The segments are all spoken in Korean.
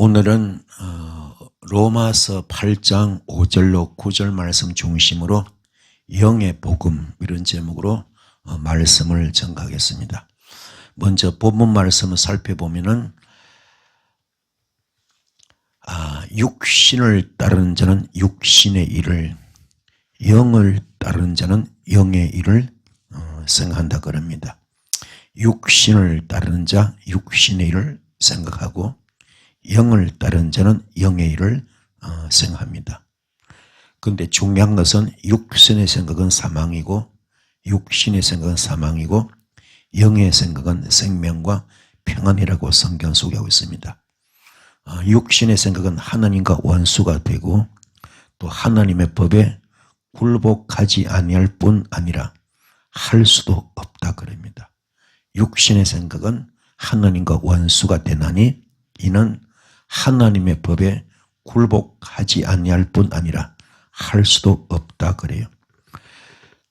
오늘은 로마서 8장 5절로 9절 말씀 중심으로 영의 복음 이런 제목으로 말씀을 전가하겠습니다. 먼저 본문 말씀을 살펴보면은 육신을 따르는 자는 육신의 일을, 영을 따르는 자는 영의 일을 생각한다 그럽니다. 육신을 따르는 자 육신의 일을 생각하고 영을 따르는 자는 영의 일을 생각합니다. 그런데 중요한 것은 육신의 생각은 사망이고 육신의 생각은 사망이고 영의 생각은 생명과 평안이라고 성경 소개하고 있습니다. 육신의 생각은 하나님과 원수가 되고 또 하나님의 법에 굴복하지 아니할 뿐 아니라 할 수도 없다 그럽니다. 육신의 생각은 하나님과 원수가 되나니 이는 하나님의 법에 굴복하지 아니할 뿐 아니라 할 수도 없다 그래요.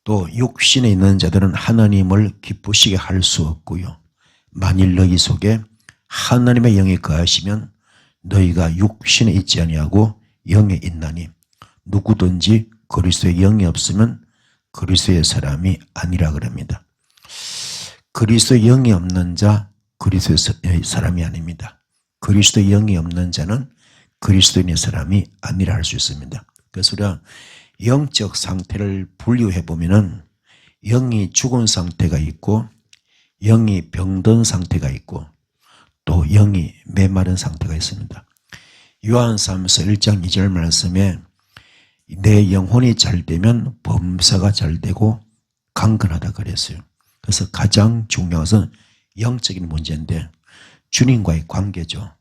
또 육신에 있는 자들은 하나님을 기쁘시게 할 수 없고요. 만일 너희 속에 하나님의 영이 거하시면 너희가 육신에 있지 아니하고 영에 있나니 누구든지 그리스도의 영이 없으면 그리스도의 사람이 아니라 그럽니다. 그리스도의 영이 없는 자 그리스도의 사람이 아닙니다. 그리스도의 영이 없는 자는 그리스도인의 사람이 아니라 할 수 있습니다. 그래서 우리가 영적 상태를 분류해 보면은 영이 죽은 상태가 있고 영이 병든 상태가 있고 또 영이 메마른 상태가 있습니다. 요한사무서 1장 2절 말씀에 내 영혼이 잘 되면 범사가 잘 되고 강건하다 그랬어요. 그래서 가장 중요한 것은 영적인 문제인데 주님과의 관계죠.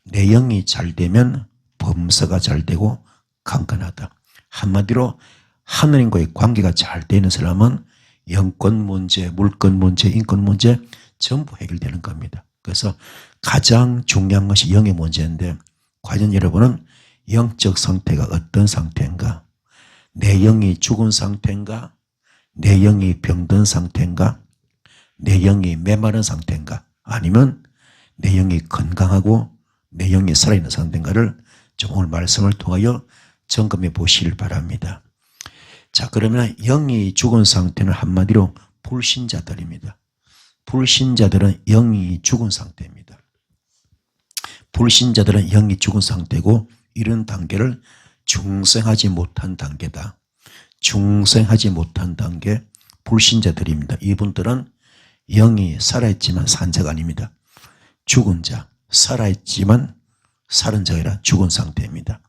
내 영이 잘 되면 범사가 잘 되고 강건하다. 한마디로 하나님과의 관계가 잘 되는 사람은 영권 문제, 물권 문제, 인권 문제 전부 해결되는 겁니다. 그래서 가장 중요한 것이 영의 문제인데 과연 여러분은 영적 상태가 어떤 상태인가? 내 영이 죽은 상태인가? 내 영이 병든 상태인가? 내 영이 메마른 상태인가? 아니면 내 영이 건강하고 내 영이 살아있는 상태인가를 좀 오늘 말씀을 통하여 점검해 보시길 바랍니다. 자, 그러면 영이 죽은 상태는 한마디로 불신자들입니다. 불신자들은 영이 죽은 상태입니다. 불신자들은 영이 죽은 상태고 이런 단계를 중생하지 못한 단계다. 중생하지 못한 단계 불신자들입니다. 이분들은 영이 살아있지만 산 자가 아닙니다. 죽은 자, 살아있지만 살은 자가 아니라 죽은 상태입니다.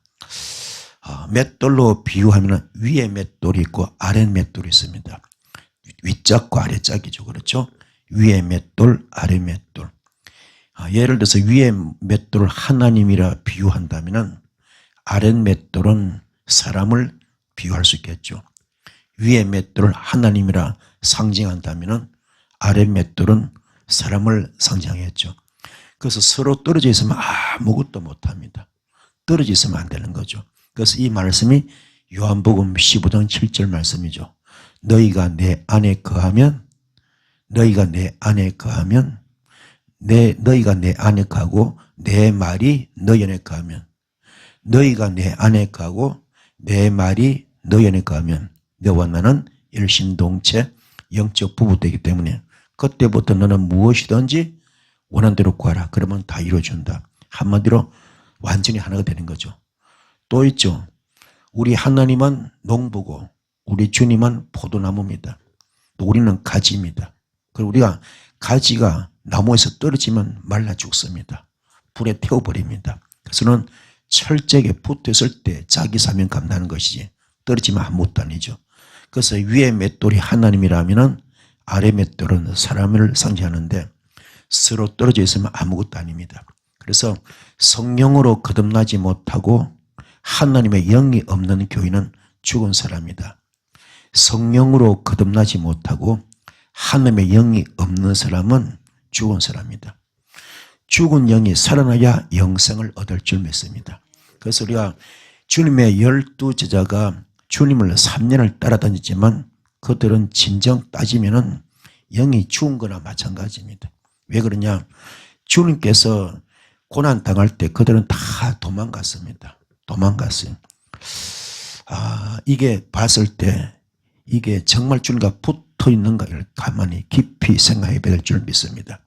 맷돌로 비유하면 위에 맷돌이 있고 아래 맷돌이 있습니다. 윗짝과 아래짝이죠. 그렇죠? 위에 맷돌, 아래 맷돌. 예를 들어서 위에 맷돌을 하나님이라 비유한다면 아래 맷돌은 사람을 비유할 수 있겠죠. 위에 맷돌을 하나님이라 상징한다면 아래 맷돌은 사람을 상징하겠죠. 그래서 서로 떨어져 있으면 아무것도 못합니다. 떨어져 있으면 안 되는 거죠. 그래서 이 말씀이 요한복음 15장 7절 말씀이죠. 너희가 내 안에 거하면 너희가 내 안에 거하면 너희가 내 안에 거하고 내 말이 너희 안에 거하면 너희가 내 안에 거하고 내 말이 너희 안에 거하면 너와 나는 일심동체 영적 부부 되기 때문에 그때부터 너는 무엇이든지 원하는 대로 구하라. 그러면 다 이루어준다. 한마디로 완전히 하나가 되는 거죠. 또 있죠. 우리 하나님은 농부고 우리 주님은 포도나무입니다. 또 우리는 가지입니다. 그리고 우리가 가지가 나무에서 떨어지면 말라 죽습니다. 불에 태워버립니다. 그래서는 철저하게 붙었을 때 자기 사명 감당하는 것이지 떨어지면 아무것도 아니죠. 그래서 위에 맷돌이 하나님이라면 아래 맷돌은 사람을 상징하는데 서로 떨어져 있으면 아무것도 아닙니다. 그래서 성령으로 거듭나지 못하고 하나님의 영이 없는 교인은 죽은 사람이다. 성령으로 거듭나지 못하고 하나님의 영이 없는 사람은 죽은 사람이다. 죽은 영이 살아나야 영생을 얻을 줄 믿습니다. 그래서 우리가 주님의 12제자가 주님을 3년을 따라다녔지만 그들은 진정 따지면은 영이 죽은 거나 마찬가지입니다. 왜 그러냐? 주님께서 고난 당할 때 그들은 다 도망갔습니다. 도망갔어요. 이게 봤을 때 이게 정말 주님과 붙어 있는가를 가만히 깊이 생각해 볼 줄 믿습니다.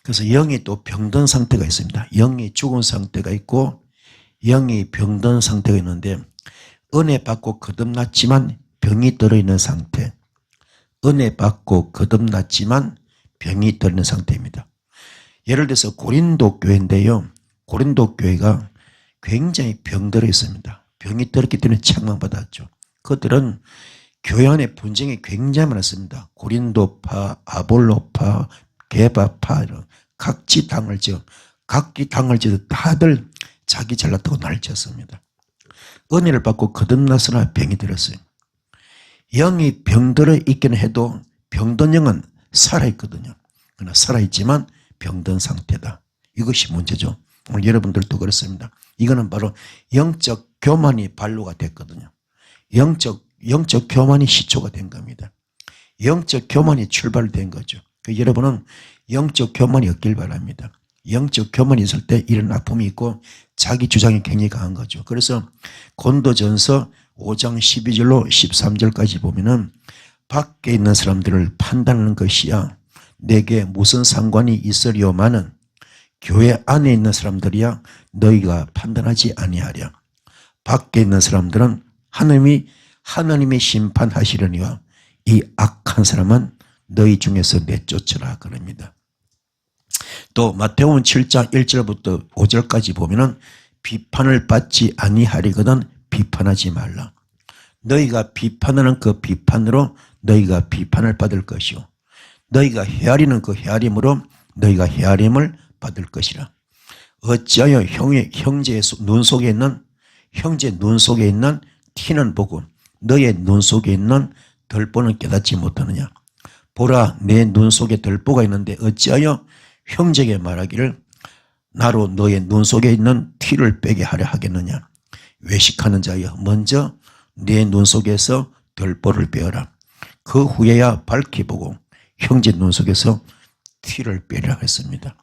그래서 영이 또 병든 상태가 있습니다. 영이 죽은 상태가 있고 영이 병든 상태가 있는데, 은혜 받고 거듭났지만 병이 들어있는 상태, 은혜 받고 거듭났지만 병이 들어있는 상태입니다. 예를 들어서 고린도 교회인데요, 고린도 교회가 굉장히 병들어 있습니다. 병이 들었기 때문에 책망받았죠. 그들은 교회 안에 분쟁이 굉장히 많았습니다. 고린도파, 아볼로파, 게바파, 이런 각지 당을 지어 다들 자기 잘났다고 날쳤습니다. 은혜를 받고 거듭나서나 병이 들었어요. 영이 병들어 있기는 해도 병든 영은 살아있거든요. 그러나 살아있지만 병든 상태다. 이것이 문제죠. 오늘 여러분들도 그렇습니다. 이거는 바로 영적 교만이 발로가 됐거든요. 영적 교만이 시초가 된 겁니다. 영적 교만이 출발된 거죠. 여러분은 영적 교만이 없길 바랍니다. 영적 교만이 있을 때 이런 아픔이 있고 자기 주장이 굉장히 강한 거죠. 그래서 고린도전서 5장 12절로 13절까지 보면은 밖에 있는 사람들을 판단하는 것이야 내게 무슨 상관이 있으리요마는 교회 안에 있는 사람들이야 너희가 판단하지 아니하랴. 밖에 있는 사람들은 하나님이 심판하시려니와 이 악한 사람은 너희 중에서 내쫓으라 그럽니다. 또 마태복음 7장 1절부터 5절까지 보면은 비판을 받지 아니하리거든 비판하지 말라. 너희가 비판하는 그 비판으로 너희가 비판을 받을 것이요 너희가 헤아리는 그 헤아림으로 너희가 헤아림을 받을 것이라. 어찌하여 형제 눈 속에 있는 티는 보고 너의 눈 속에 있는 덜보는 깨닫지 못하느냐. 보라, 내 눈 속에 덜보가 있는데 어찌하여 형제에게 말하기를 나로 너의 눈 속에 있는 티를 빼게 하려 하겠느냐. 외식하는 자여, 먼저 내 눈 속에서 덜보를 빼어라. 그 후에야 밝히 보고 형제 눈 속에서 티를 빼려 했습니다.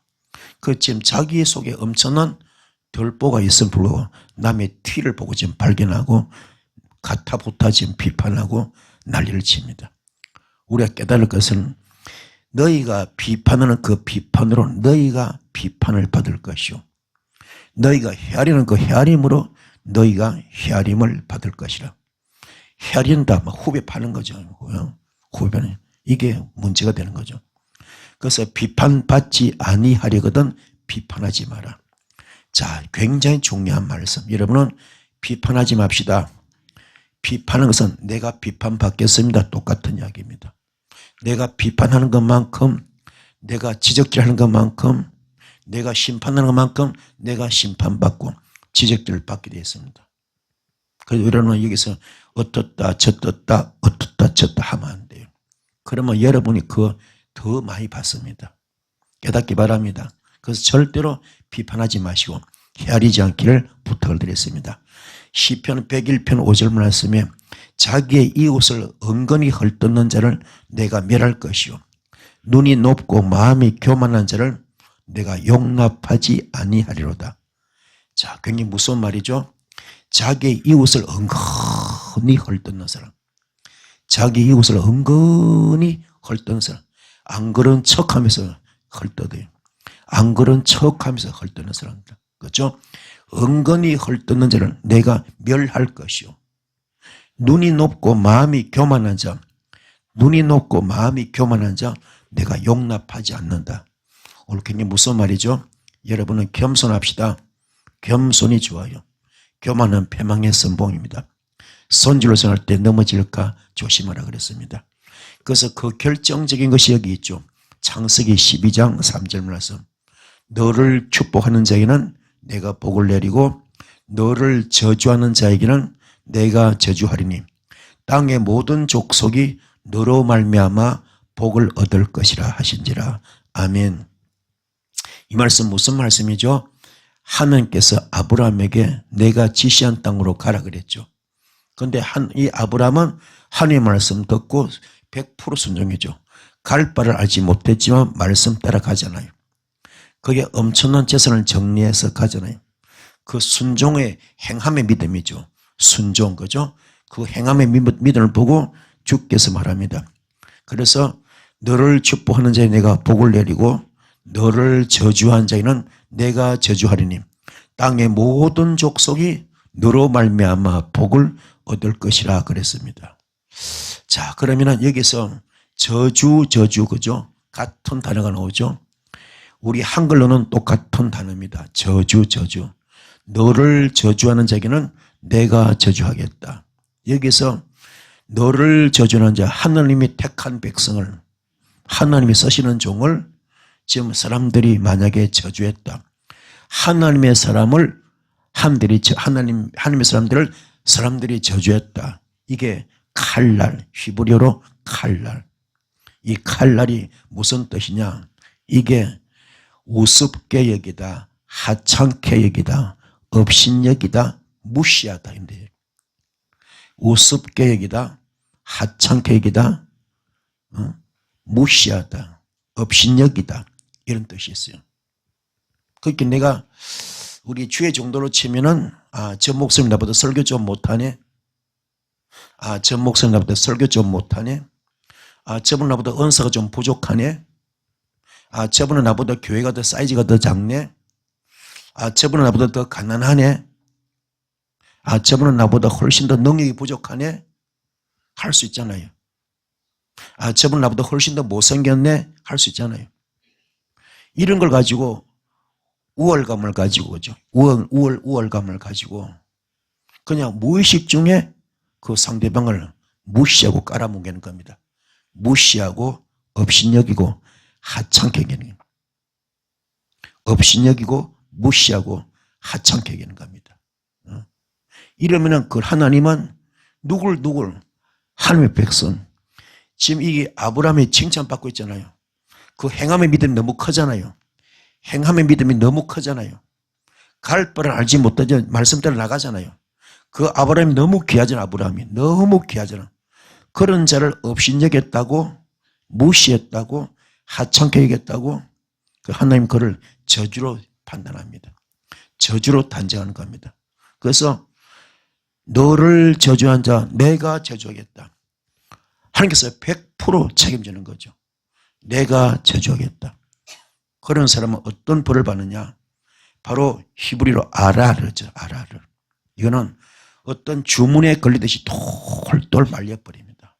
지금 자기 속에 엄청난 덜보가 있음 불구하고 남의 티를 보고 지금 발견하고 가타부타 지금 비판하고 난리를 칩니다. 우리가 깨달을 것은 너희가 비판하는 그 비판으로 너희가 비판을 받을 것이요 너희가 헤아리는 그 헤아림으로 너희가 헤아림을 받을 것이라. 헤아린다, 막 후배 파는 거죠. 후배는 이게 문제가 되는 거죠. 그래서 비판받지 아니하려거든 비판하지 마라. 자, 굉장히 중요한 말씀. 여러분은 비판하지 맙시다. 비판하는 것은 내가 비판받겠습니다. 똑같은 이야기입니다. 내가 비판하는 것만큼, 내가 지적질하는 것만큼, 내가 심판하는 것만큼 내가 심판받고 지적들을 받게 되어 있습니다. 그래서 여러분은 여기서 어떻다 저떻다 하면 안 돼요. 그러면 여러분이 더 많이 받습니다. 깨닫기 바랍니다. 그래서 절대로 비판하지 마시고 헤아리지 않기를 부탁을 드렸습니다. 시편 101편 5절 말씀에 자기의 이웃을 은근히 헐뜯는 자를 내가 멸할 것이요 눈이 높고 마음이 교만한 자를 내가 용납하지 아니하리로다. 자, 굉장히 무서운 말이죠. 자기의 이웃을 은근히 헐뜯는 사람, 자기 이웃을 은근히 헐뜯는 사람, 안 그런 척하면서 헐뜯어요. 안 그런 척하면서 헐뜯는 사람들, 그렇죠? 은근히 헐뜯는 자를 내가 멸할 것이요 눈이 높고 마음이 교만한 자, 내가 용납하지 않는다. 오늘 굉장히 무서운 말이죠. 여러분은 겸손합시다. 겸손이 좋아요. 교만은 패망의 선봉입니다. 손질로 생활할 때 넘어질까 조심하라 그랬습니다. 그래서 그 결정적인 것이 여기 있죠. 창세기 12장 3절 말씀. 너를 축복하는 자에게는 내가 복을 내리고 너를 저주하는 자에게는 내가 저주하리니 땅의 모든 족속이 너로 말미암아 복을 얻을 것이라 하신지라. 아멘. 이 말씀 무슨 말씀이죠? 하나님께서 아브라함에게 내가 지시한 땅으로 가라 그랬죠. 그런데 이 아브라함은 하나님의 말씀 듣고 100% 순종이죠. 갈 바를 알지 못했지만 말씀 따라가잖아요. 그게 엄청난 재산을 정리해서 가잖아요. 그 순종의 행함의 믿음이죠. 순종, 그죠? 그 행함의 믿음을 보고 주께서 말합니다. 그래서 너를 축복하는 자에 내가 복을 내리고 너를 저주한 자에는 내가 저주하리니 땅의 모든 족속이 너로 말미암아 복을 얻을 것이라 그랬습니다. 자, 그러면은 여기서 저주, 그죠? 같은 단어가 나오죠. 우리 한글로는 똑같은 단어입니다. 저주. 너를 저주하는 자에게는 내가 저주하겠다. 여기서 너를 저주하는 자, 하나님이 택한 백성을, 하나님이 쓰시는 종을 지금 사람들이 만약에 저주했다. 하나님의 사람을 하나님의 사람들을 사람들이 저주했다. 이게 칼날, 히브리어로 칼날. 이 칼날이 무슨 뜻이냐? 이게 우습게 여기다, 하찮게 여기다, 업신여기다, 무시하다. 인데 우습게 여기다, 하찮게 여기다, 무시하다, 업신여기다, 이런 뜻이 있어요. 그러니까 내가 우리 주의 정도로 치면은 저 목사님 나보다 설교 좀 못하네. 저 목사님 나보다 설교 좀 못하네. 저분 나보다 은사가 좀 부족하네. 저분은 나보다 교회가 더 사이즈가 더 작네. 저분은 나보다 더 가난하네. 저분은 나보다 훨씬 더 능력이 부족하네. 할 수 있잖아요. 저분은 나보다 훨씬 더 못생겼네. 할 수 있잖아요. 이런 걸 가지고 우월감을 가지고, 그죠? 우월감을 가지고 그냥 무의식 중에 그 상대방을 무시하고 깔아뭉개는 겁니다. 무시하고 업신여기고 하찮게 여기는 겁니다. 업신여기고 무시하고 하찮게 여기는 겁니다. 이러면은 그 하나님은 누굴 하나님의 백성, 지금 이게 아브라함이 칭찬받고 있잖아요. 그 행함의 믿음이 너무 크잖아요. 행함의 믿음이 너무 크잖아요. 갈 바를 알지 못하죠. 말씀대로 나가잖아요. 그 아브라함이 너무 귀하잖아. 아브라함이 너무 귀하잖아. 그런 자를 업신여겼다고, 무시했다고, 하찮게 여겼다고 그 하나님 그를 저주로 판단합니다. 저주로 단정하는 겁니다. 그래서 너를 저주한 자 내가 저주하겠다. 하나님께서 100% 책임지는 거죠. 내가 저주하겠다. 그런 사람은 어떤 벌을 받느냐? 바로 히브리로 아라르죠. 아라르. 이거는 어떤 주문에 걸리듯이 똘똘 말려버립니다.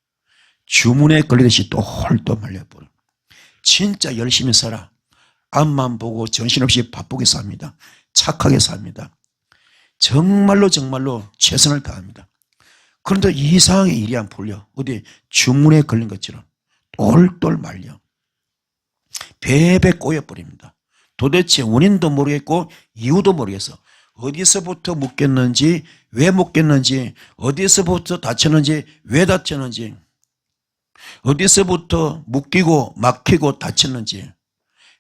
주문에 걸리듯이 똘똘 말려버려. 진짜 열심히 살아. 앞만 보고 정신없이 바쁘게 삽니다. 착하게 삽니다. 정말로 최선을 다합니다. 그런데 이상하게 일이 안 풀려. 어디 주문에 걸린 것처럼 똘똘 말려. 배배 꼬여버립니다. 도대체 원인도 모르겠고 이유도 모르겠어. 어디서부터 묶였는지, 왜 묶였는지, 어디서부터 다쳤는지, 왜 다쳤는지, 어디서부터 묶이고 막히고 다쳤는지,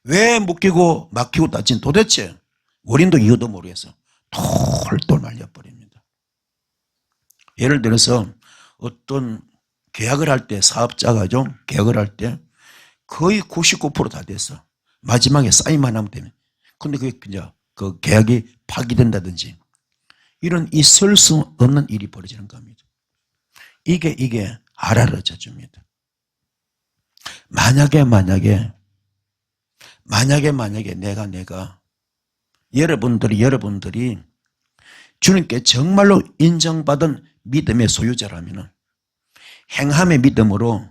왜 묶이고 막히고 다친 도대체 원인도 이유도 모르겠어. 똘똘 말려버립니다. 예를 들어서 어떤 계약을 할 때, 사업자가죠. 계약을 할 때 거의 99% 다 됐어. 마지막에 사인만 하면 되면. 근데 그게 그냥 그 계약이 파기된다든지 이런 있을 수 없는 일이 벌어지는 겁니다. 이게 아라르 저주입니다. 만약에 내가 여러분들이 주님께 정말로 인정받은 믿음의 소유자라면 행함의 믿음으로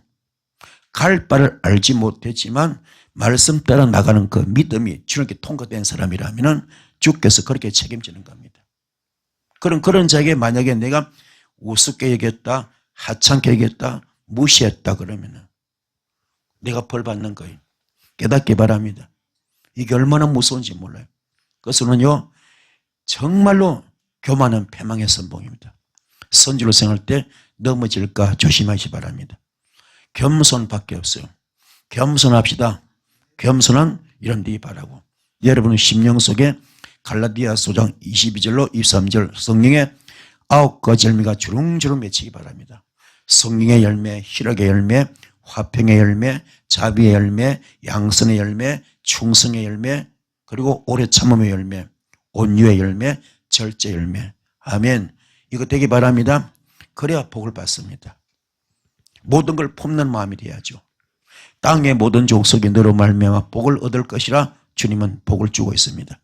갈 바를 알지 못했지만 말씀 따라 나가는 그 믿음이 주님께 통과된 사람이라면 주께서 그렇게 책임지는 겁니다. 그런 자에게 만약에 내가 우습게 여겼다, 하찮게 여겼다, 무시했다 그러면 내가 벌 받는 거예요. 깨닫기 바랍니다. 이게 얼마나 무서운지 몰라요. 그것은요 정말로 교만은 패망의 선봉입니다. 선지로 생활할 때 넘어질까 조심하시 바랍니다. 겸손밖에 없어요. 겸손합시다. 겸손은 이런 데 바라고. 여러분의 심령 속에 갈라디아서 5장 22절로 23절 성령의 9가지 열매가 주렁주렁 맺히기 바랍니다. 성령의 열매, 희락의 열매, 화평의 열매, 자비의 열매, 양선의 열매, 충성의 열매, 그리고 오래 참음의 열매, 온유의 열매, 절제 열매. 아멘. 이거 되기 바랍니다. 그래야 복을 받습니다. 모든 걸 품는 마음이 돼야죠. 땅의 모든 족속이 너로 말미암아 복을 얻을 것이라 주님은 복을 주고 있습니다.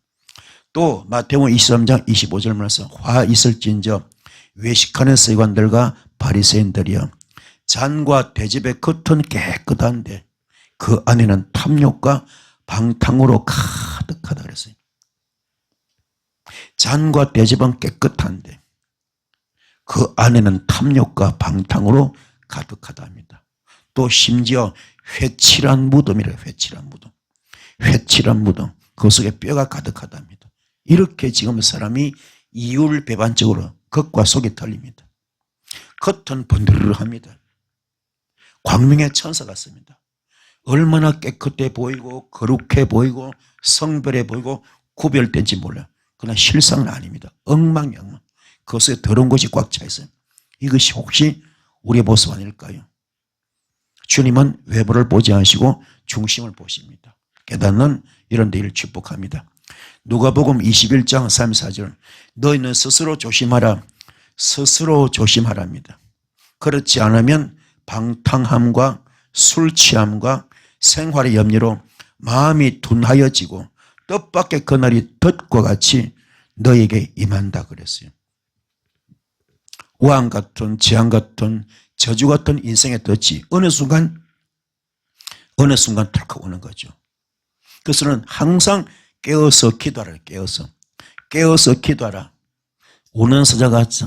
또 마태복음 23장 25절 말씀, 화 있을진저 외식하는 서기관들과 바리새인들이여, 잔과 대접의 겉은 깨끗한데 그 안에는 탐욕과 방탕으로 가득하다 그랬어요. 잔과 대접은 깨끗한데 그 안에는 탐욕과 방탕으로 가득하다 합니다. 또 심지어 회칠한 무덤이래요. 회칠한 무덤. 회칠한 무덤. 그 속에 뼈가 가득하다 합니다. 이렇게 지금 사람이 이율배반적으로 겉과 속이 틀립니다. 겉은 번드르르합니다. 광명의 천사 같습니다. 얼마나 깨끗해 보이고 거룩해 보이고 성별해 보이고 구별된지 몰라요. 그러나 실상은 아닙니다. 엉망이엉망. 그 속에 더러운 것이 꽉 차 있어요. 이것이 혹시 우리의 모습 아닐까요? 주님은 외부를 보지 않으시고 중심을 보십니다. 깨닫는 이런 데를 축복합니다. 누가복음 21장 34절, 너희는 스스로 조심하라. 스스로 조심하랍니다. 그렇지 않으면 방탕함과 술 취함과 생활의 염려로 마음이 둔하여지고 뜻밖의 그날이 덫과 같이 너에게 임한다 그랬어요. 우한 같은 재앙 같은 저주 같은 인생의 덫이 어느 순간 털컥 오는 거죠. 그래서는 항상 깨어서 기도하라. 깨어서 기도하라. 오는 사자같이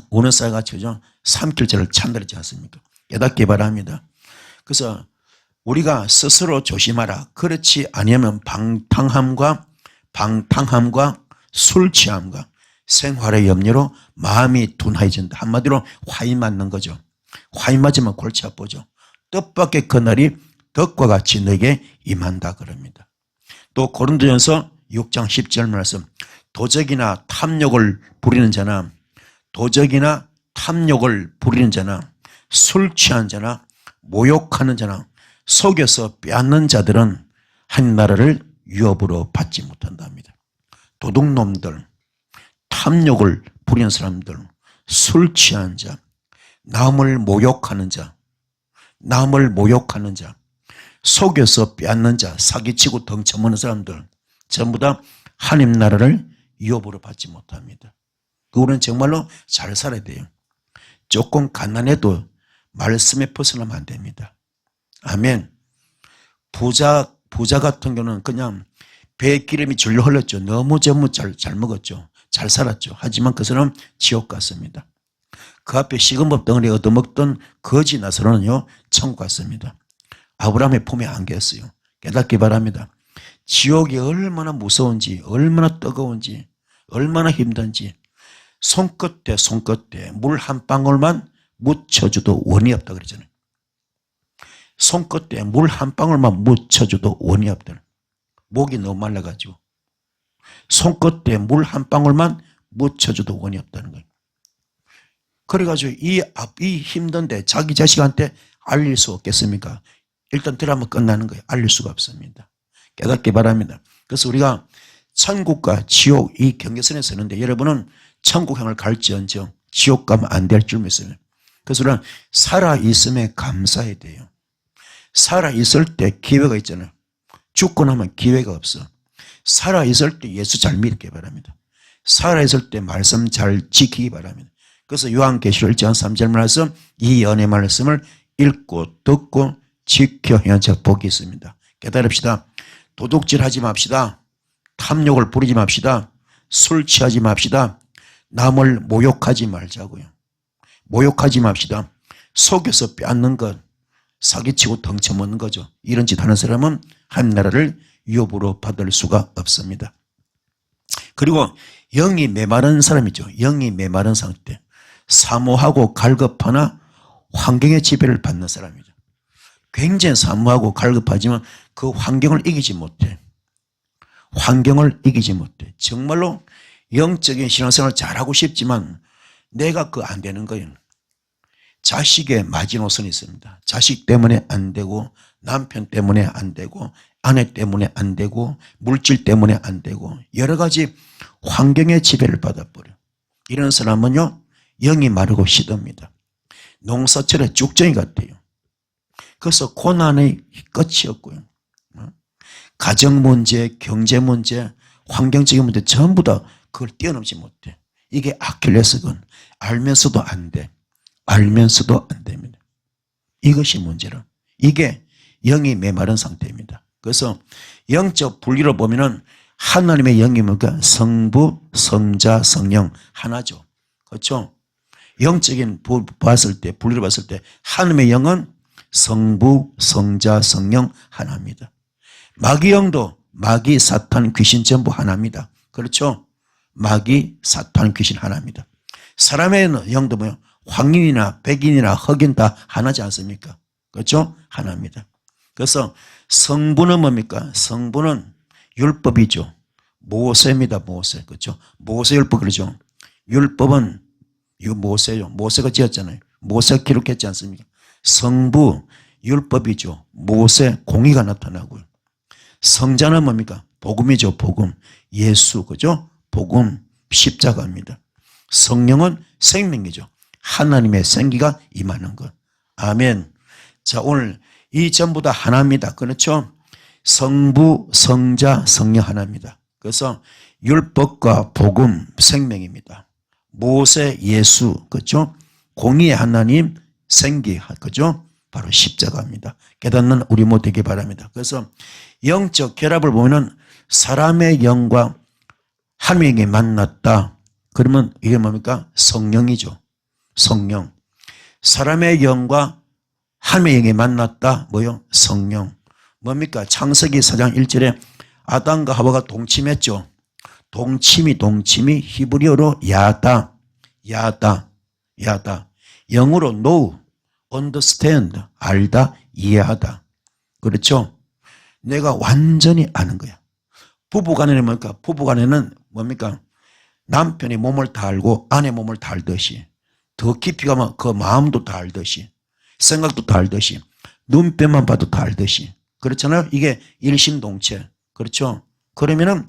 삼킬절을 찬다르지 않습니까? 깨닫기 바랍니다. 그래서 우리가 스스로 조심하라. 그렇지 아니면 방탕함과 술 취함과 생활의 염려로 마음이 둔해진다. 한마디로 화인 맞는 거죠. 화인 맞으면 골치 아프죠. 뜻밖의 그날이 덫과 같이 너에게 임한다 그럽니다. 또 고린도전서 6장 10절 말씀, 도적이나 탐욕을 부리는 자나 술 취한 자나 모욕하는 자나 속여서 빼앗는 자들은 한 나라를 유업으로 받지 못한답니다. 도둑놈들, 탐욕을 부리는 사람들, 술 취한 자, 남을 모욕하는 자, 속여서 빼앗는 자, 사기치고 덩쳐먹는 사람들 전부 다 하나님 나라를 유업으로 받지 못합니다. 우리는 정말로 잘 살아야 돼요. 조금 가난해도 말씀에 벗어나면 안 됩니다. 아멘. 부자 같은 경우는 그냥 배에 기름이 줄려 흘렀죠. 너무 잘 먹었죠. 잘 살았죠. 하지만 그 사람은 지옥 갔습니다. 그 앞에 식은밥 덩어리 얻어먹던 거지 나사로는요, 천국 갔습니다. 아브라함의 품에 안겼어요. 깨닫기 바랍니다. 지옥이 얼마나 무서운지, 얼마나 뜨거운지, 얼마나 힘든지 손끝에 물 한 방울만 묻혀줘도 원이 없다 그러잖아요. 손끝에 물 한 방울만 묻혀줘도 원이 없다. 목이 너무 말라가지고 손끝에 물 한 방울만 묻혀줘도 원이 없다는 거예요. 그래가지고 이 힘든데 자기 자식한테 알릴 수 없겠습니까? 일단 들어가면 끝나는 거예요. 알릴 수가 없습니다. 깨닫기 바랍니다. 그래서 우리가 천국과 지옥 이 경계선에 서는데 여러분은 천국행을 갈지언정 지옥 가면 안 될 줄 믿습니다. 그래서 우리는 살아있음에 감사해야 돼요. 살아있을 때 기회가 있잖아요. 죽고 나면 기회가 없어. 살아있을 때 예수 잘 믿기 바랍니다. 살아있을 때 말씀 잘 지키기 바랍니다. 그래서 요한계시록 1장 3절 말씀, 이 연의 말씀을 읽고 듣고 지켜 행한 자 복이 있습니다. 깨달읍시다. 도둑질하지 맙시다. 탐욕을 부리지 맙시다. 술 취하지 맙시다. 남을 모욕하지 말자고요. 모욕하지 맙시다. 속여서 빼앗는 것, 사기치고 덩쳐먹는 거죠. 이런 짓 하는 사람은 한 나라를 유업으로 받을 수가 없습니다. 그리고 영이 메마른 사람이죠. 영이 메마른 상태. 사모하고 갈급하나 환경의 지배를 받는 사람이죠. 굉장히 사모하고 갈급하지만 그 환경을 이기지 못해. 정말로 영적인 신앙생활을 잘하고 싶지만 내가 안 되는 거예요. 자식의 마지노선이 있습니다. 자식 때문에 안 되고, 남편 때문에 안 되고, 아내 때문에 안 되고, 물질 때문에 안 되고, 여러 가지 환경의 지배를 받아버려. 이런 사람은요, 영이 마르고 시듭니다. 농사철의 쭉정이 같아요. 그래서 고난의 끝이 없고요. 가정 문제, 경제 문제, 환경적인 문제 전부 다 그걸 뛰어넘지 못해. 이게 아킬레스건. 알면서도 안 돼. 알면서도 안 됩니다. 이것이 문제라. 이게 영이 메마른 상태입니다. 그래서 영적 분리로 보면은 하나님의 영이 뭔가 성부, 성자, 성령 하나죠. 그렇죠? 영적인 봤을 때, 분리로 봤을 때 하나님의 영은 성부, 성자, 성령 하나입니다. 마귀 영도 마귀, 사탄, 귀신 전부 하나입니다. 그렇죠? 마귀, 사탄, 귀신 하나입니다. 사람의 영도 뭐요? 황인이나 백인이나 흑인 다 하나지 않습니까? 그렇죠? 하나입니다. 그래서 성부는 뭡니까? 성부는 율법이죠. 모세입니다. 모세. 그렇죠? 모세 율법 그러죠. 율법은 모세요. 모세가 지었잖아요. 모세가 기록했지 않습니까? 성부 율법이죠. 모세 공의가 나타나고요. 성자는 뭡니까? 복음이죠. 복음. 예수. 그죠? 복음 십자가입니다. 성령은 생명이죠. 하나님의 생기가 임하는 것. 아멘. 자, 오늘 이 전부 다 하나입니다. 그렇죠? 성부, 성자, 성령 하나입니다. 그래서 율법과 복음 생명입니다. 모세, 예수, 그렇죠? 공의의 하나님, 생기, 그죠? 바로 십자가입니다. 깨닫는 우리 모두 되기 바랍니다. 그래서 영적 결합을 보면은 사람의 영과 하나님의 영이 만났다. 그러면 이게 뭡니까? 성령이죠. 성령. 사람의 영과 하나님의 영이 만났다. 뭐요? 성령. 뭡니까? 창세기 4장 1절에 아담과 하와가 동침했죠. 동침이 히브리어로 야다. 영어로 know, understand, 알다, 이해하다. 그렇죠? 내가 완전히 아는 거야. 부부간에는 뭡니까? 부부간에는 뭡니까? 남편이 몸을 다 알고 아내 몸을 다 알듯이, 더 깊이 가면 그 마음도 다 알듯이, 생각도 다 알듯이, 눈빛만 봐도 다 알듯이. 그렇잖아요? 이게 일심동체. 그렇죠? 그러면은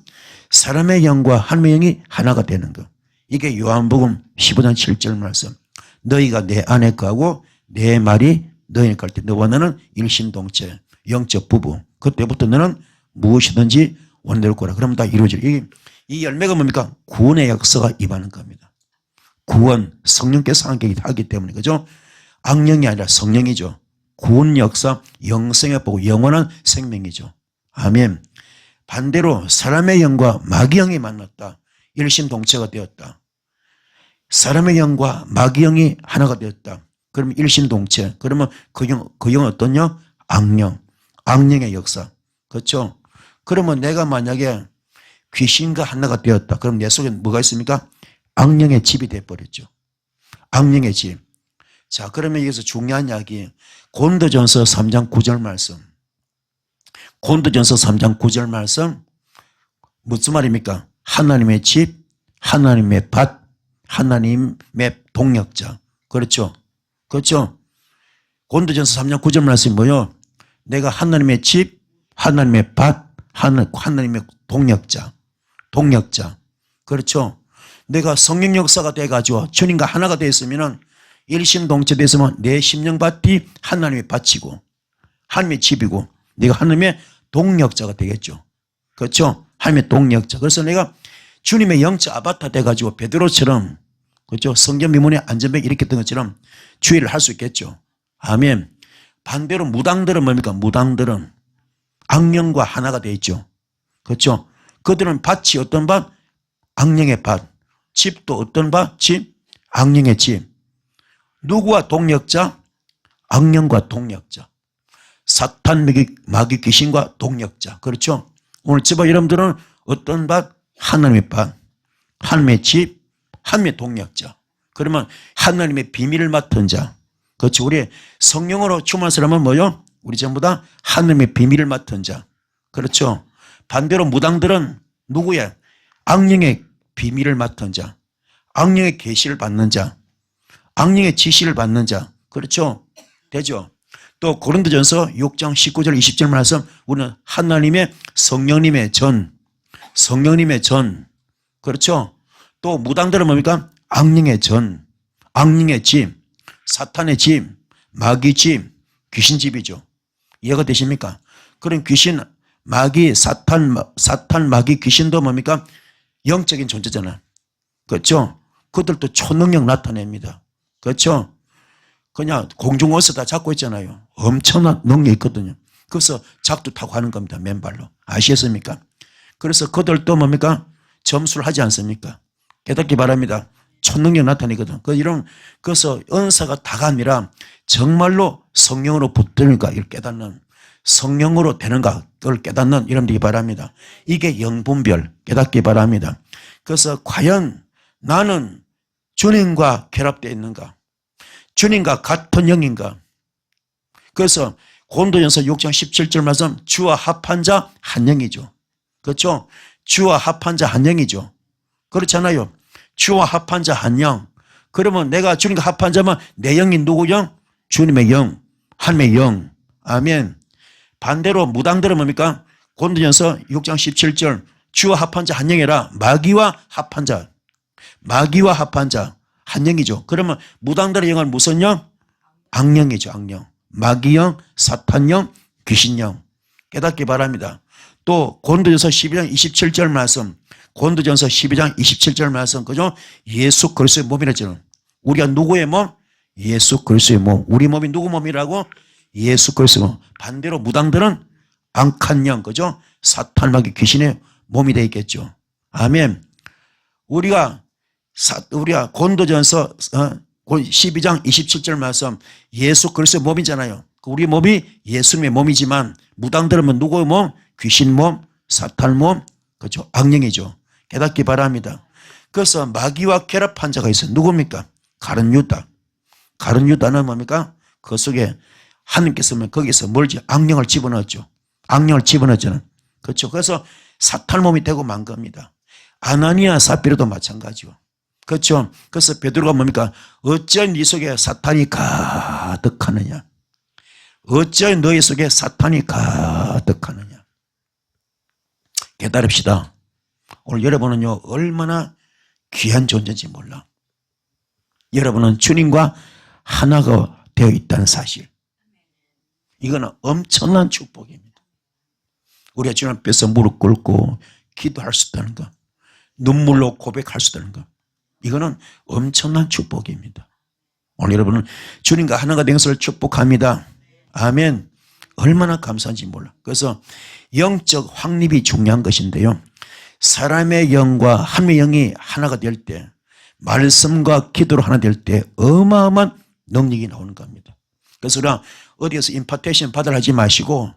사람의 영과 하나님의 영이 하나가 되는 거. 이게 요한복음 15장 7절 말씀. 너희가 내 안에 거하고 내 말이 너희에 갈 때 너와 나는 일심동체, 영적 부부. 그때부터 너는 무엇이든지 원대로 거라. 그러면 다 이루어져. 이 열매가 뭡니까? 구원의 역사가 임하는 겁니다. 구원, 성령께서 함께 하기 때문에. 그죠? 악령이 아니라 성령이죠. 구원 역사, 영생의 보고 영원한 생명이죠. 아멘. 반대로 사람의 영과 마귀 영이 만났다. 일심동체가 되었다. 사람의 영과 마귀 영이 하나가 되었다. 그러면 일심동체. 그러면 그 영은 어떤 영? 악령. 악령의 역사. 그렇죠? 그러면 내가 만약에 귀신과 하나가 되었다. 그럼 내 속에 뭐가 있습니까? 악령의 집이 되어버렸죠. 악령의 집. 자, 그러면 여기서 중요한 이야기. 고린도전서 3장 9절 말씀. 고린도전서 3장 9절 말씀. 무슨 말입니까? 하나님의 집, 하나님의 밭, 하나님의 동역자. 그렇죠? 그렇죠? 고린도전서 3장 9절 말씀이 뭐예요? 내가 하나님의 집, 하나님의 밭, 하나님의 동역자. 그렇죠? 내가 성령 역사가 돼가지고 주님과 하나가 되었으면은 일심동체 됐으면 내 심령밭이 하나님의 밭이고 하나님의 집이고 내가 하나님의 동역자가 되겠죠. 그렇죠? 하나님의 동역자. 그래서 내가 주님의 영적 아바타 돼가지고 베드로처럼, 그렇죠? 성전 미문에 안전벨 일으켰던 것처럼 주의를 할 수 있겠죠. 아멘. 반대로 무당들은 뭡니까? 무당들은 악령과 하나가 되어 있죠. 그렇죠? 그들은 밭이 어떤 밭? 악령의 밭. 집도 어떤 밭? 집? 악령의 집. 누구와 동역자? 악령과 동역자. 사탄, 마귀, 귀신과 동역자. 그렇죠? 오늘 저와 여러분들은 어떤 밭? 하나님의 밭. 하나님의 집. 하나님의 동역자. 그러면 하나님의 비밀을 맡은 자. 그렇죠? 우리 성령으로 충만한 사람은 뭐요? 우리 전부 다 하나님의 비밀을 맡은 자. 그렇죠? 반대로 무당들은 누구야? 악령의 비밀을 맡은 자. 악령의 계시를 받는 자. 악령의 지시를 받는 자. 그렇죠? 되죠? 또 고린도전서 6장 19절 20절 말씀 우리는 하나님의 성령님의 전, 그렇죠? 또 무당들은 뭡니까? 악령의 전, 악령의 집, 사탄의 집, 마귀 집, 귀신 집이죠. 이해가 되십니까? 그런 귀신, 마귀, 사탄, 마귀, 귀신도 뭡니까? 영적인 존재잖아. 그렇죠? 그들도 초능력 나타냅니다. 그렇죠? 그냥 공중어서 다 잡고 있잖아요. 엄청난 능력이 있거든요. 그래서 작두 타고 하는 겁니다. 맨발로. 아시겠습니까? 그래서 그들도 뭡니까? 점수를 하지 않습니까? 깨닫기 바랍니다. 초능력 나타내거든. 그래서 은사가 다가 아니라 정말로 성령으로 붙드는가 이걸 깨닫는, 성령으로 되는가 그걸 깨닫는 이런 되기 바랍니다. 이게 영분별 깨닫기 바랍니다. 그래서 과연 나는 주님과 결합되어 있는가? 주님과 같은 영인가? 그래서 고린도전서 6장 17절 말씀 주와 합한 자 한 영이죠. 그렇죠? 주와 합한 자 한 영이죠. 그렇잖아요. 주와 합한 자 한 영. 그러면 내가 주님과 합한 자면 내 영이 누구 영? 주님의 영, 하나님의 영. 아멘. 반대로 무당들은 뭡니까? 고린도전서 6장 17절 주와 합한 자 한 영이라 마귀와 합한 자 한 영이죠. 그러면 무당들의 영은 무슨 영? 악령이죠. 악령. 마귀영, 사탄영, 귀신영. 깨닫기 바랍니다. 또 고린도전서 12장 27절 말씀, 고린도전서 12장 27절 말씀, 그죠? 예수 그리스도의 몸이라죠. 우리가 누구의 몸? 예수 그리스도의 몸. 우리 몸이 누구 몸이라고? 예수 그리스도의 몸. 반대로 무당들은 악한 영, 그죠? 사탄, 마귀, 귀신의 몸이 되어 있겠죠. 아멘. 우리가 고린도전서 12장 27절 말씀 예수 그리스도의 몸이잖아요. 우리 몸이 예수님의 몸이지만 무당들은 누구의 몸? 귀신 몸, 사탄 몸, 그렇죠? 악령이죠. 깨닫기 바랍니다. 그래서 마귀와 결합한 자가 있어요. 누굽니까? 가룟 유다. 가룟 유다는 뭡니까? 그 속에 하나님께서 거기서 멀지 악령을 집어넣었죠. 악령을 집어넣었잖아요. 그렇죠. 그래서 사탄 몸이 되고 만 겁니다. 아나니아 사피라도 마찬가지요. 그렇죠. 그래서 베드로가 뭡니까? 어찌하여 네 속에 사탄이 가득하느냐? 어찌하여 너희 속에 사탄이 가득하느냐? 깨달읍시다. 오늘 여러분은요 얼마나 귀한 존재인지 몰라. 여러분은 주님과 하나가 되어 있다는 사실. 이거는 엄청난 축복입니다. 우리가 주님 앞에서 무릎 꿇고 기도할 수 있다는 것, 눈물로 고백할 수 있다는 것, 이거는 엄청난 축복입니다. 오늘 여러분은 주님과 하나가 된 것을 축복합니다. 아멘. 얼마나 감사한지 몰라. 그래서 영적 확립이 중요한 것인데요. 사람의 영과 하나님의 영이 하나가 될 때, 말씀과 기도로 하나 될 때 어마어마한 능력이 나오는 겁니다. 그래서 우리가 어디에서 임파테이션 받으려 하지 마시고,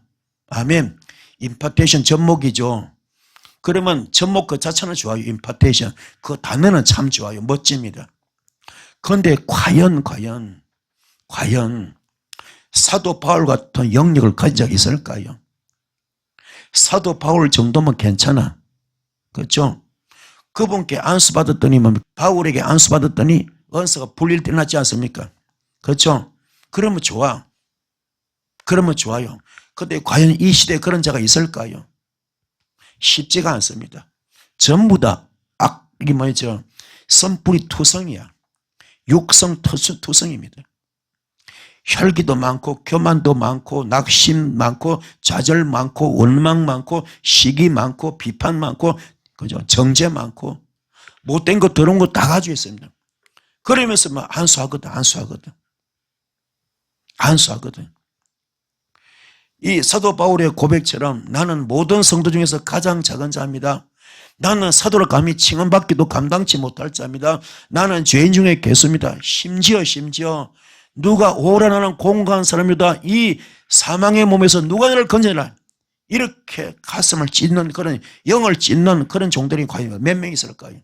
아멘. 임파테이션 접목이죠. 그러면 접목 그 자체는 좋아요. 임파테이션. 그 단어는 참 좋아요. 멋집니다. 그런데 과연 사도 바울 같은 영역을 가진 적이 있을까요? 사도 바울 정도면 괜찮아. 그렇죠? 그분께 안수받았더니 바울에게 안수받았더니 은사가 불릴 때 났지 않습니까? 그렇죠? 그러면 좋아. 그러면 좋아요. 그런데 과연 이 시대에 그런 자가 있을까요? 쉽지가 않습니다. 전부 다 이게 뭐죠? 선뿌리 투성이야. 육성 투성입니다. 혈기도 많고 교만도 많고 낙심 많고 좌절 많고 원망 많고 시기 많고 비판 많고 그죠? 정죄 많고 못된 거 더러운 거 다 가지고 있습니다. 그러면서 막 안수하거든. 이 사도 바울의 고백처럼 나는 모든 성도 중에서 가장 작은 자입니다. 나는 사도로 감히 칭언받기도 감당치 못할 자입니다. 나는 죄인 중에 괴수입니다. 심지어 누가 오라 나는 공고한 사람이다. 이 사망의 몸에서 누가 나를 건져내라. 이렇게 가슴을 찢는 그런 영을 찢는 그런 종들이 과연 몇 명 있을까요?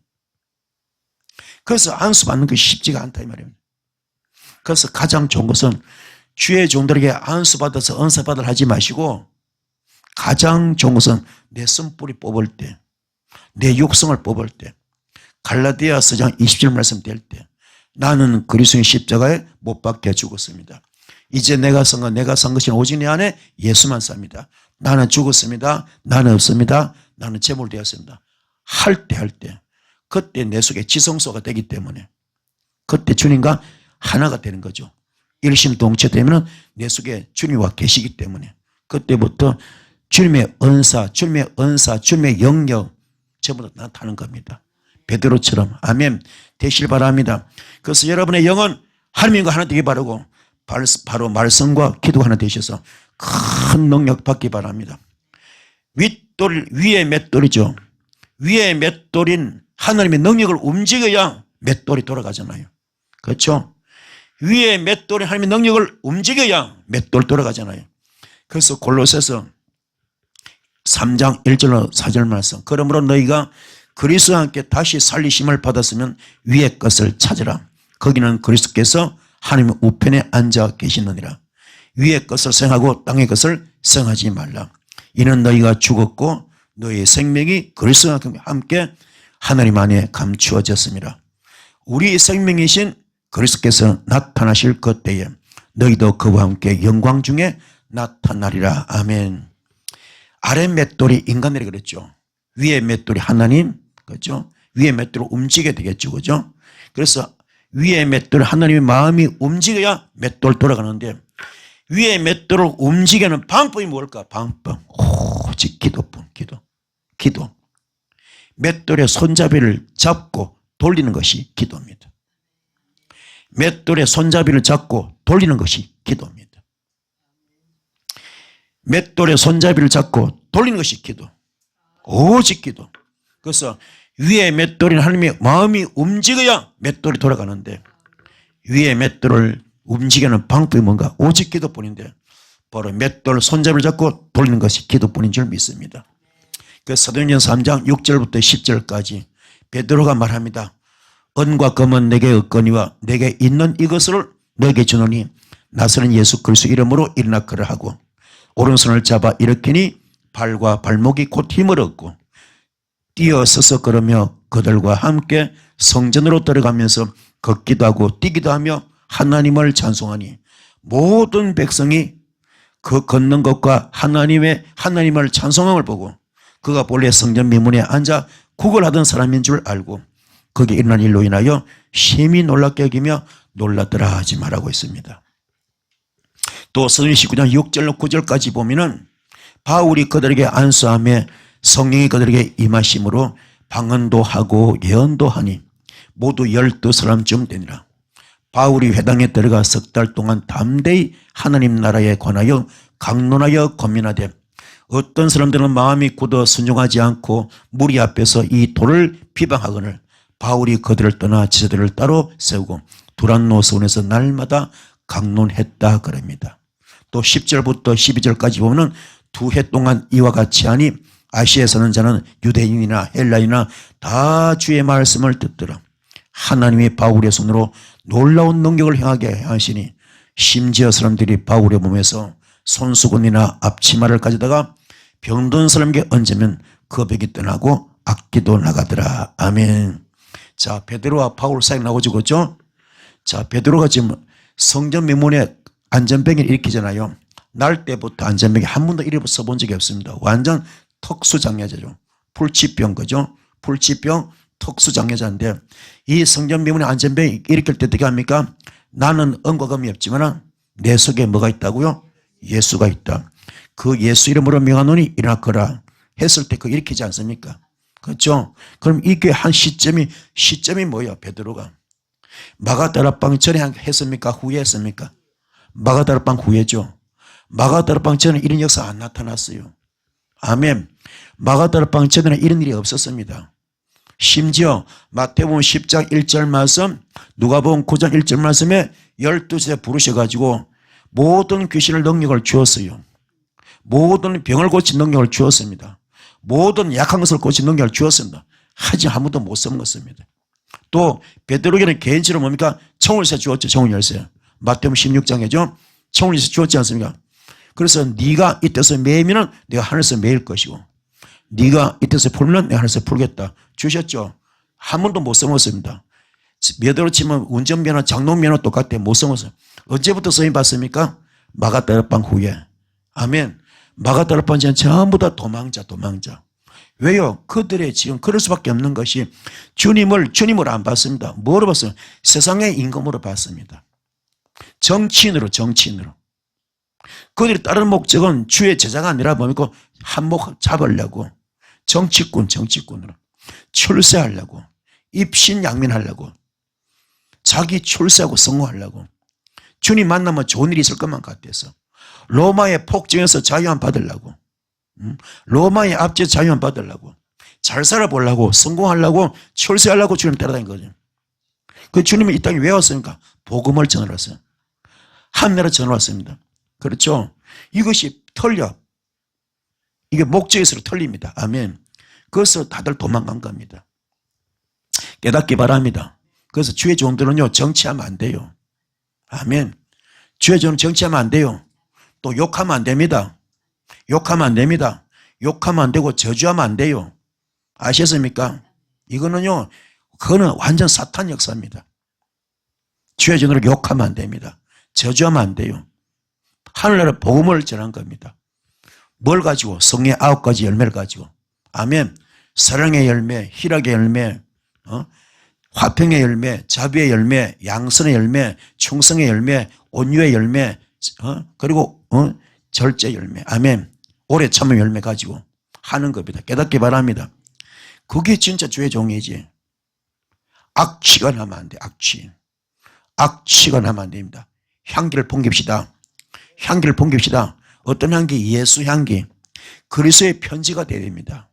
그래서 안수받는 것이 쉽지가 않다 이 말입니다. 그래서 가장 좋은 것은 주의 종들에게 안수받아서 은사받으라 하지 마시고 가장 좋은 것은 내 쓴뿌리 뽑을 때, 내 육성을 뽑을 때, 갈라디아서 장 20절 말씀 될 때, 나는 그리스도의 십자가에 못 박혀 죽었습니다. 이제 내가 산 것이 오직 내 안에 예수만 삽니다. 나는 죽었습니다. 나는 없습니다. 나는 제물되었습니다. 할 때 그때 내 속에 지성소가 되기 때문에 그때 주님과 하나가 되는 거죠. 일심동체되면 내 속에 주님과 계시기 때문에 그때부터 주님의 은사, 주님의 영역 전부 다 나타나는 겁니다. 베드로처럼 아멘 되시길 바랍니다. 그래서 여러분의 영은 하나님과 하나 되기 바라고 바로 말씀과 기도가 하나 되셔서 큰 능력 받기 바랍니다. 윗돌 위에 맷돌이죠. 위에 맷돌인 하나님의 능력을 움직여야 맷돌이 돌아가잖아요. 그렇죠? 위에 맷돌인 하나님의 능력을 움직여야 맷돌 돌아가잖아요. 그래서 골로새서 3장 1절로 4절 말씀 그러므로 너희가 그리스도와 함께 다시 살리심을 받았으면 위의 것을 찾으라. 거기는 그리스도께서 하나님의 우편에 앉아 계시느니라. 위의 것을 생각하고 땅의 것을 생각하지 말라. 이는 너희가 죽었고 너희의 생명이 그리스도와 함께 하나님 안에 감추어졌습니다. 우리 생명이신 그리스도께서 나타나실 그때에 너희도 그와 함께 영광 중에 나타나리라. 아멘. 아래 맷돌이 인간들이 그랬죠. 위에 맷돌이 하나님, 그렇죠? 위에 맷돌을 움직여야 되겠죠, 그죠? 그래서 위에 맷돌 하나님의 마음이 움직여야 맷돌 돌아가는데 위에 맷돌을 움직이는 방법이 뭘까? 방법 오직 기도뿐. 기도. 맷돌의 손잡이를 잡고 돌리는 것이 기도입니다. 맷돌의 손잡이를 잡고 돌리는 것이 기도입니다. 맷돌의 손잡이를 잡고 돌리는 것이 기도. 오직 기도. 그래서 위에 맷돌인 하나님의 마음이 움직여야 맷돌이 돌아가는데 위에 맷돌을 움직이는 방법이 뭔가? 오직 기도뿐인데 바로 맷돌 손잡이를 잡고 돌리는 것이 기도뿐인 줄 믿습니다. 그래서 사도행전 3장 6절부터 10절까지 베드로가 말합니다. 은과 금은 내게 없거니와 내게 있는 이것을 너에게 주노니 나서는 예수 그리스도 이름으로 일어나 걸으라고 오른손을 잡아 일으키니 발과 발목이 곧 힘을 얻고 뛰어서서 걸으며 그들과 함께 성전으로 들어가면서 걷기도 하고 뛰기도 하며 하나님을 찬송하니 모든 백성이 그 걷는 것과 하나님을 찬송함을 보고 그가 본래 성전 미문에 앉아 구걸하던 사람인 줄 알고 거기에 일어난 일로 인하여 심히 놀랍게 여기며 놀랐더라 하지 말라고 했습니다. 또 사도행전 19장 6절로 9절까지 보면은 바울이 그들에게 안수하며 성령이 그들에게 임하심으로 방언도 하고 예언도 하니 모두 12사람쯤 되니라. 바울이 회당에 들어가 석 달 동안 담대히 하나님 나라에 관하여 강론하여 권면하되 어떤 사람들은 마음이 굳어 순종하지 않고 무리 앞에서 이 도를 비방하거늘 바울이 그들을 떠나 지도들을 따로 세우고 두란노스원에서 날마다 강론했다 그럽니다. 또 10절부터 12절까지 보면 2해 동안 이와 같이 하니 아시아에 사는 자는 유대인이나 헬라인이나 다 주의 말씀을 듣더라. 하나님이 바울의 손으로 놀라운 능력을 행하게 하시니 심지어 사람들이 바울의 몸에서 손수건이나 앞치마를 가져다가 병든 사람에게 얹으면 그 병이 떠나고 악기도 나가더라. 아멘. 자, 베드로와 바울 사이 나오죠, 그렇죠? 자, 베드로가 지금 성전 미문에 안전병을 일으키잖아요. 날 때부터 안전병이 한 번도 일어서 본 적이 없습니다. 완전 특수장애자죠. 불치병, 그죠? 불치병 특수장애자인데 이 성전 미문의 안전병이 일으킬 때 어떻게 합니까? 나는 은과 금이 없지만 내 속에 뭐가 있다고요? 예수가 있다. 그 예수 이름으로 명하노니 일어나 거라 했을 때 그거 일으키지 않습니까? 그렇죠? 그럼 이게 한 시점이 뭐예요? 베드로가 마가다라방 전에 했습니까? 후에 했습니까? 마가다라방 후에죠. 마가다라방 전에 이런 역사 안 나타났어요. 아멘. 마가다라방 전에는 이런 일이 없었습니다. 심지어 마태복음 10장 1절 말씀, 누가복음 9장 1절 말씀에 12세 부르셔가지고 모든 귀신을 능력을 주었어요. 모든 병을 고친 능력을 주었습니다. 모든 약한 것을 고친 능력을 주었습니다. 하지만 아무도 못 써먹었습니다. 또 베드로에게는 개인적으로 뭡니까? 청을세 주었죠. 청을 열쇠. 마태복음 16장이죠. 청을 열쇠 주었지 않습니까? 그래서 네가 이 뜻을 매이면 내가 하늘에서 매일 것이고 네가 이 뜻을 풀면 내가 하늘에서 풀겠다. 주셨죠. 한 번도 못 써먹었습니다. 면허로 치면 운전면허, 장롱면허 똑같아. 못 써서. 언제부터 쓰임 받습니까? 마가다락방 후에. 아멘. 마가다락방 전에 전부 다 도망자. 왜요? 그들의 지금 그럴 수밖에 없는 것이 주님을 안 봤습니다. 뭐로 봤어요? 세상의 임금으로 봤습니다. 정치인으로. 그들이 다른 목적은 주의 제자가 아니라 뭡니까? 한몫 잡으려고. 정치꾼으로. 출세하려고. 입신양면하려고. 자기 출세하고 성공하려고. 주님 만나면 좋은 일이 있을 것만 같아서. 로마의 폭정에서 자유함 받으려고. 로마의 압제 자유함 받으려고. 잘 살아보려고. 성공하려고. 출세하려고 주님 따라다닌 거죠. 그 주님은 이 땅에 왜 왔습니까? 복음을 전하러 왔어요. 하늘나라 전하러 왔습니다. 그렇죠? 이것이 틀려. 이게 목적에서 틀립니다. 아멘. 그래서 다들 도망간 겁니다. 깨닫기 바랍니다. 그래서 주의 종들은요, 정치하면 안 돼요. 아멘. 주의 종은 정치하면 안 돼요. 또 욕하면 안 됩니다. 욕하면 안 되고 저주하면 안 돼요. 아셨습니까? 이거는요, 그거는 완전 사탄 역사입니다. 주의 종으로 욕하면 안 됩니다. 저주하면 안 돼요. 하늘나라 복음을 전한 겁니다. 뭘 가지고? 성의 9가지 열매를 가지고. 아멘. 사랑의 열매, 희락의 열매, 화평의 열매, 자비의 열매, 양선의 열매, 충성의 열매, 온유의 열매, 그리고 절제 열매. 아멘. 오래 참음 열매 가지고 하는 겁니다. 깨닫기 바랍니다. 그게 진짜 주의 종이지. 악취가 나면 안 돼. 악취가 나면 안 됩니다. 향기를 풍깁시다. 어떤 향기? 예수 향기. 그리스도의 편지가 돼야 됩니다.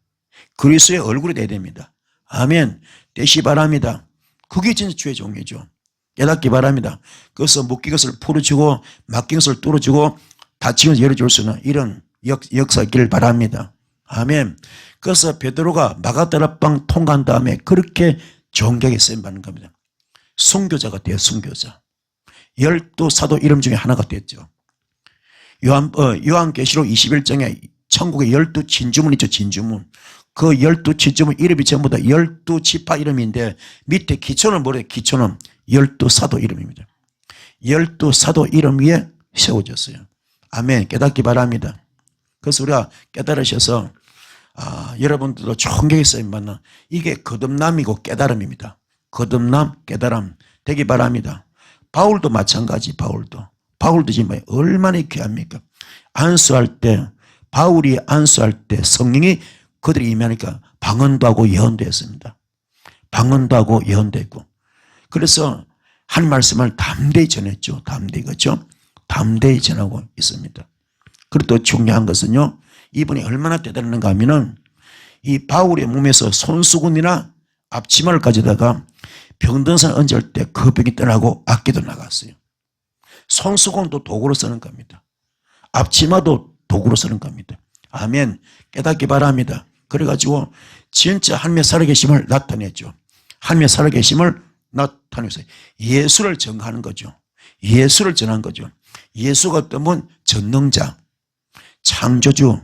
그리스도의 얼굴이 돼야 됩니다. 아멘. 되시 바랍니다. 그게 진짜 주의 종이죠. 깨닫기 바랍니다. 그래서 묶인 것을 풀어주고 막힌 것을 뚫어주고 닫힌 것을 열어줄 수 있는 이런 역사 있기를 바랍니다. 아멘. 그래서 베드로가 마가다락방 통과한 다음에 그렇게 존경에 쓰임받는 겁니다. 순교자가 돼요. 순교자. 12사도 이름 중에 하나가 됐죠. 요한계시록 21장에 천국의 12진주문 있죠. 진주문. 그 12진주문 이름이 전부 다 12지파 이름인데 밑에 기초는 뭐래요? 기초는 12사도 이름입니다. 12사도 이름 위에 세워졌어요. 아멘. 깨닫기 바랍니다. 그래서 우리가 깨달으셔서 여러분들도 존경에 쓰임받는 이게 거듭남이고 깨달음입니다. 거듭남, 깨달음 되기 바랍니다. 바울도 마찬가지. 바울도 지금 얼마나 귀합니까? 바울이 안수할 때 성령이 그들이 임하니까 방언도 하고 예언도 했습니다. 방언도 하고 예언도 했고. 그래서 한 말씀을 담대히 전했죠. 그렇죠? 담대히 전하고 있습니다. 그리고 또 중요한 것은요, 이분이 얼마나 대단한가 하면은 이 바울의 몸에서 손수건이나 앞치마를 가져다가 병든사를 얹을 때 그 병이 떠나고 악기도 나갔어요. 손수건도 도구로 쓰는 겁니다. 앞치마도 도구로 쓰는 겁니다. 아멘. 깨닫기 바랍니다. 그래가지고 진짜 하나님의 살아계심을 나타냈죠. 하나님의 살아계심을 나타내서 예수를 전하는 거죠. 예수를 전한 거죠. 예수가 어떤 전능자, 창조주,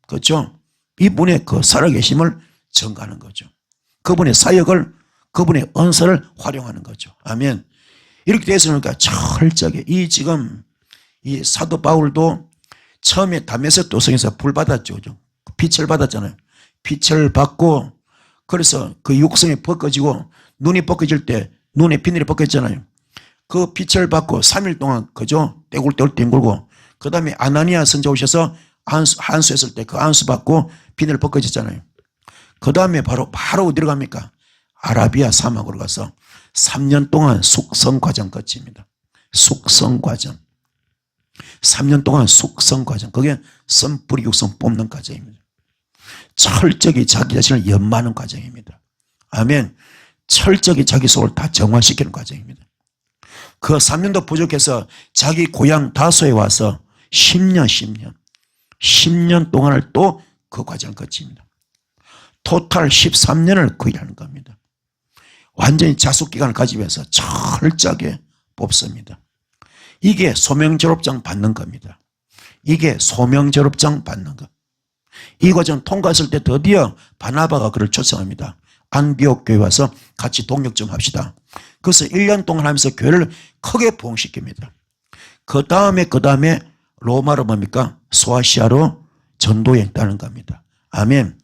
그렇죠? 이분의 그 살아계심을 전가하는 거죠. 그분의 사역을, 그분의 언사를 활용하는 거죠. 아멘. 이렇게 되었으니까 철저하게 이 사도 바울도 처음에 다메섹 도성에서 불 받았죠. 빛을 받았잖아요. 빛을 받고 그래서 그 육성이 벗겨지고 눈이 벗겨질 때 눈에 비늘이 벗겨졌잖아요. 그 빛을 받고 3일 동안 그죠? 떼굴떼굴 뒹굴고 그 다음에 아나니아 선자 오셔서 안수했을 때 그 안수 받고 비늘 벗겨졌잖아요. 그 다음에 바로 어디로 갑니까? 아라비아 사막으로 가서 3년 동안 숙성 과정 거칩니다. 숙성 과정. 3년 동안 숙성 과정. 그게 썬뿌리 육성 뽑는 과정입니다. 철저히 자기 자신을 연마하는 과정입니다. 아멘. 철저히 자기 속을 다 정화시키는 과정입니다. 그 3년도 부족해서 자기 고향 다소에 와서 10년 동안을 또 그 과정을 거칩니다. 토탈 13년을 그 일하는 겁니다. 완전히 자숙기간을 가지면서 철저하게 뽑습니다. 이게 소명졸업장 받는 겁니다. 이게 소명졸업장 받는 것. 이 과정 통과했을 때 드디어 바나바가 그를 초청합니다. 안디옥 교회 와서 같이 동력 좀 합시다. 그래서 1년 동안 하면서 교회를 크게 부흥시킵니다. 그 다음에 로마로 뭡니까? 소아시아로 전도여행 따는 겁니다. 아멘.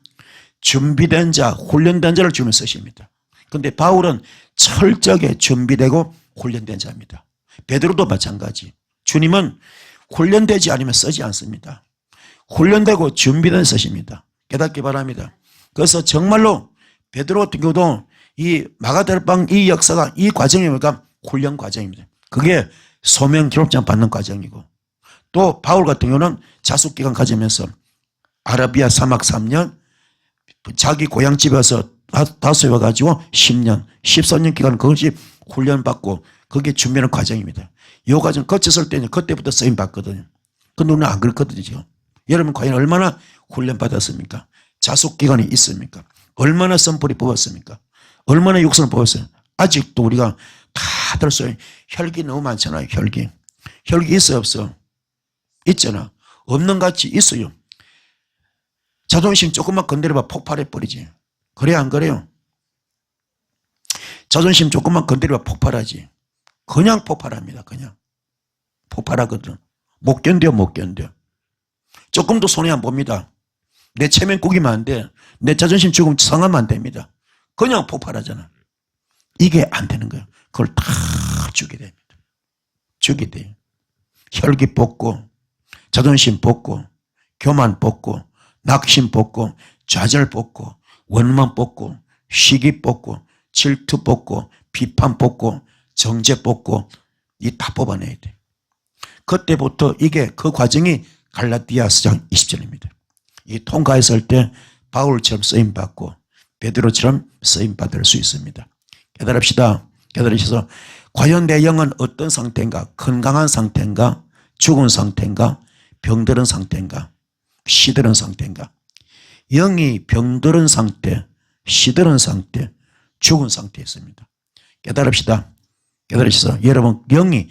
준비된 자, 훈련된 자를 주면 쓰십니다. 그런데 바울은 철저하게 준비되고 훈련된 자입니다. 베드로도 마찬가지. 주님은 훈련되지 않으면 쓰지 않습니다. 훈련되고 준비된 쓰십니다. 깨닫기 바랍니다. 그래서 정말로 베드로 같은 경우도 이 마가다락방 이 역사가 이 과정이 뭡니까? 훈련 과정입니다. 그게 소명 기록장 받는 과정이고, 또 바울 같은 경우는 자숙기간 가지면서 아라비아 사막 3년, 자기 고향집에 와서 다소에 와가지고 10년, 14년 기간 그것이 훈련받고 그게 준비하는 과정입니다. 이 과정 거쳤을 때는 그때부터 쓰임 받거든요. 근데 우리는 안 그렇거든요. 여러분 과연 얼마나 훈련받았습니까? 자숙기간이 있습니까? 얼마나 선풀이 뽑았습니까? 얼마나 육선을 뽑았어요? 아직도 우리가 다들 써요. 혈기 너무 많잖아요. 혈기 있어요 없어? 있잖아. 없는 같이 있어요. 자존심 조금만 건드려봐 폭발해버리지. 그래 안 그래요? 자존심 조금만 건드려봐 폭발하지. 그냥 폭발합니다. 그냥 폭발하거든. 못 견뎌. 조금도 손해 안 봅니다. 내 체면 구기면 안 돼. 내 자존심 조금 상하면 안 됩니다. 그냥 폭발하잖아. 이게 안 되는 거예요. 그걸 다 주게 됩니다. 주게 돼요. 혈기 뽑고, 자존심 뽑고, 교만 뽑고, 낙심 뽑고, 좌절 뽑고, 원망 뽑고, 시기 뽑고, 질투 뽑고, 비판 뽑고, 정죄 뽑고, 이 다 뽑아내야 돼. 그때부터 이게 그 과정이 갈라디아서장 20절입니다. 이 통과했을 때 바울처럼 쓰임받고 베드로처럼 쓰임받을 수 있습니다. 깨달읍시다. 깨달으셔서 과연 내 영은 어떤 상태인가? 건강한 상태인가? 죽은 상태인가? 병들은 상태인가? 시들은 상태인가? 영이 병들은 상태, 시들은 상태, 죽은 상태에 있습니다. 깨달읍시다. 깨달으셔서 여러분 영이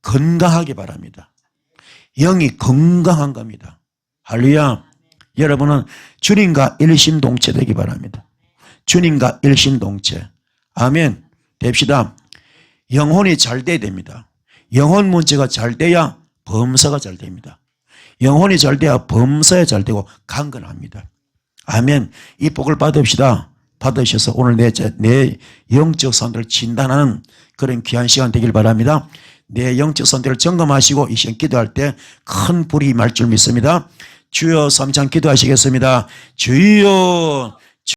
건강하기 바랍니다. 영이 건강한 겁니다. 할렐루야. 여러분은 주님과 일심동체 되기 바랍니다. 주님과 일심동체. 아멘. 됩시다. 영혼이 잘 돼야 됩니다. 영혼 문제가 잘 돼야 범사가 잘 됩니다. 영혼이 잘 돼야 범사에 잘 되고 강건합니다. 아멘. 이 복을 받읍시다. 받으셔서 오늘 내 영적 상태를 진단하는 그런 귀한 시간 되길 바랍니다. 내 영적 상태를 점검하시고 이 시간 기도할 때 큰 불이 임할 줄 믿습니다. 주여 3장 기도하시겠습니다. 주여